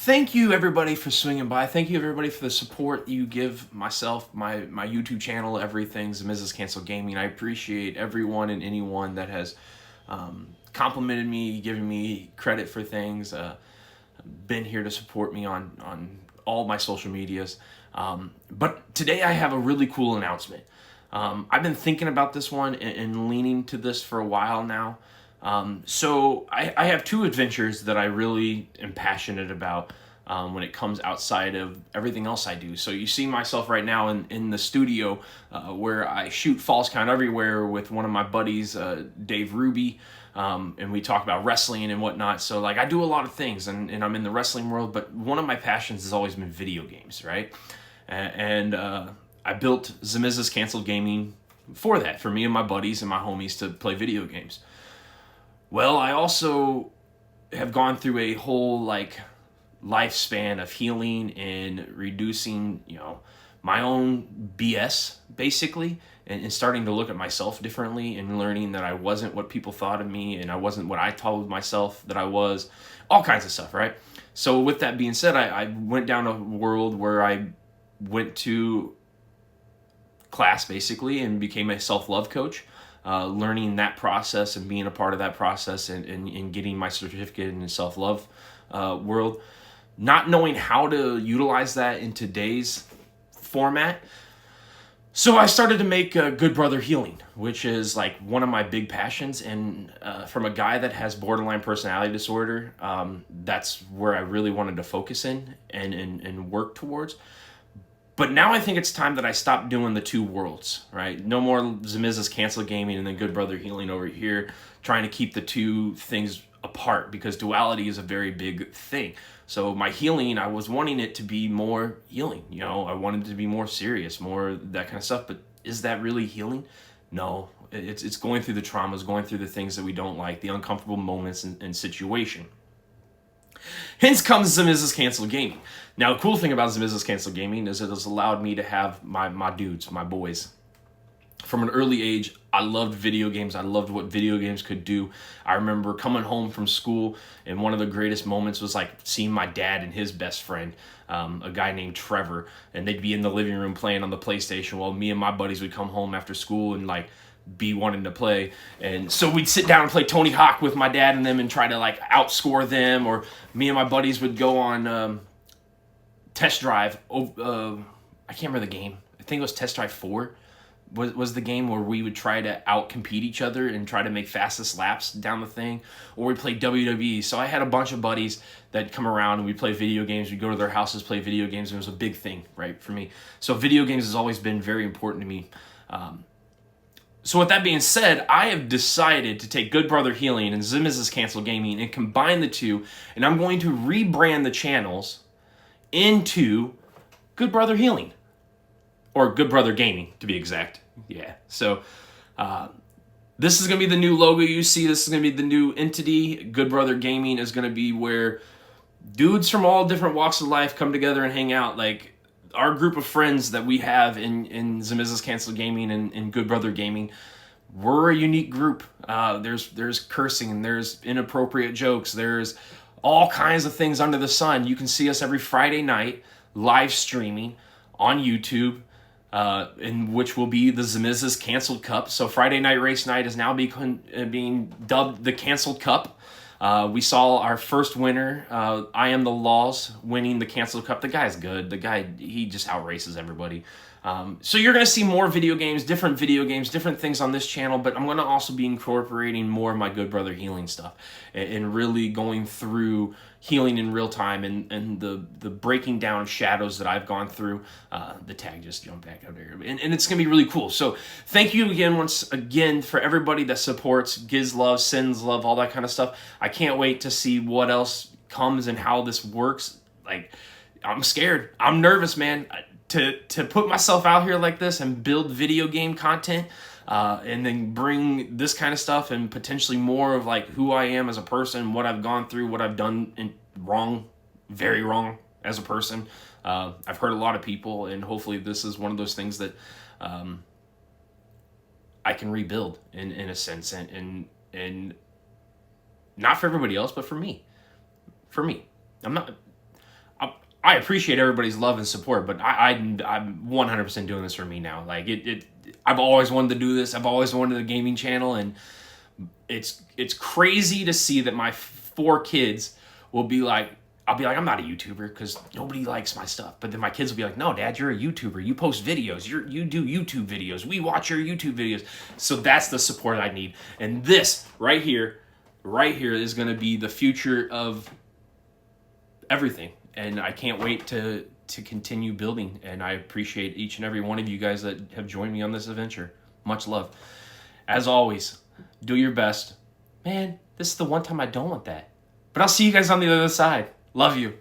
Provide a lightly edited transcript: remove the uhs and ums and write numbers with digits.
Thank you everybody for swinging by. Thank you everybody for the support you give myself, my YouTube channel, everything, Zmiz Cancel Gaming. I appreciate everyone and anyone that has complimented me, given me credit for things, been here to support me on all my social medias. But today I have a really cool announcement. I've been thinking about this one and leaning to this for a while now. So I have two adventures that I really am passionate about when it comes outside of everything else I do. So you see myself right now in the studio where I shoot Falls Count Everywhere with one of my buddies, Dave Ruby, and we talk about wrestling and whatnot. So like I do a lot of things and I'm in the wrestling world, but one of my passions has always been video games, right? And I built Zmiz's Canceled Gaming for that, for me and my buddies and my homies to play video games. Well, I also have gone through a whole lifespan of healing and reducing, my own BS basically, and starting to look at myself differently and learning that I wasn't what people thought of me and I wasn't what I told myself that I was, all kinds of stuff, right? So with that being said, I went down a world where I went to class basically and became a self-love coach. Learning that process and being a part of that process and getting my certificate in the self-love world, not knowing how to utilize that in today's format. So I started to make Good Brother Healing, which is like one of my big passions. And from a guy that has borderline personality disorder, that's where I really wanted to focus in and work towards. But now I think it's time that I stop doing the two worlds, right? No more Zmiz's Cancel Gaming and then Good Brother Healing over here, trying to keep the two things apart because duality is a very big thing. So my healing, I was wanting it to be more healing. I wanted it to be more serious, more that kind of stuff. But is that really healing? No, it's going through the traumas, going through the things that we don't like, the uncomfortable moments and situation. Hence comes Zmiz's Cancel Gaming. Now, the cool thing about Zmiz's Cancel Gaming is it has allowed me to have my dudes, my boys. From an early age, I loved video games. I loved what video games could do. I remember coming home from school, and one of the greatest moments was like seeing my dad and his best friend, a guy named Trevor, and they'd be in the living room playing on the PlayStation while me and my buddies would come home after school and be wanting to play. And so we'd sit down and play Tony Hawk with my dad and them and try to outscore them, or me and my buddies would go on Test Drive. I can't remember the game. I think it was Test Drive 4 was the game where we would try to outcompete each other and try to make fastest laps down the thing. Or we played WWE. So I had a bunch of buddies that come around and we'd play video games. We'd go to their houses, play video games. And it was a big thing, right, for me. So video games has always been very important to me. So with that being said, I have decided to take Good Brother Healing and Zmiz's Cancel Gaming and combine the two, and I'm going to rebrand the channels into Good Brother Healing. Or Good Brother Gaming, to be exact. Yeah, so this is going to be the new logo you see. This is going to be the new entity. Good Brother Gaming is going to be where dudes from all different walks of life come together and hang out. Like, our group of friends that we have in Zmiz's Cancel Gaming and Good Brother Gaming, we're a unique group. There's cursing, there's inappropriate jokes, there's all kinds of things under the sun. You can see us every Friday night live streaming on YouTube, in which will be the Zmiz's Canceled Cup. So Friday Night Race Night is now being dubbed the Canceled Cup. We saw our first winner, I Am the Laws, winning the Canceled Cup. The guy's good. The guy, he just outraces everybody. So you're going to see more video games, different things on this channel, but I'm going to also be incorporating more of my Good Brother Healing stuff and really going through healing in real time and the breaking down of shadows that I've gone through. The tag just jumped back up there. And it's going to be really cool. So thank you once again for everybody that supports, gives love, sends love, all that kind of stuff. I can't wait to see what else comes and how this works. I'm scared. I'm nervous, man. To put myself out here like this and build video game content, and then bring this kind of stuff and potentially more of who I am as a person, what I've gone through, what I've done wrong, very wrong as a person. I've hurt a lot of people, and hopefully this is one of those things that I can rebuild in a sense, and not for everybody else, but for me. I'm not I appreciate everybody's love and support, but I'm 100% doing this for me now. Like I've always wanted to do this. I've always wanted a gaming channel, and it's crazy to see that my 4 kids will be like, I'll be like, I'm not a YouTuber because nobody likes my stuff. But then my kids will be like, no, Dad, you're a YouTuber. You post videos. You do YouTube videos. We watch your YouTube videos. So that's the support I need. And this right here is going to be the future of everything. And I can't wait to continue building. And I appreciate each and every one of you guys that have joined me on this adventure. Much love. As always, do your best. Man, this is the one time I don't want that. But I'll see you guys on the other side. Love you.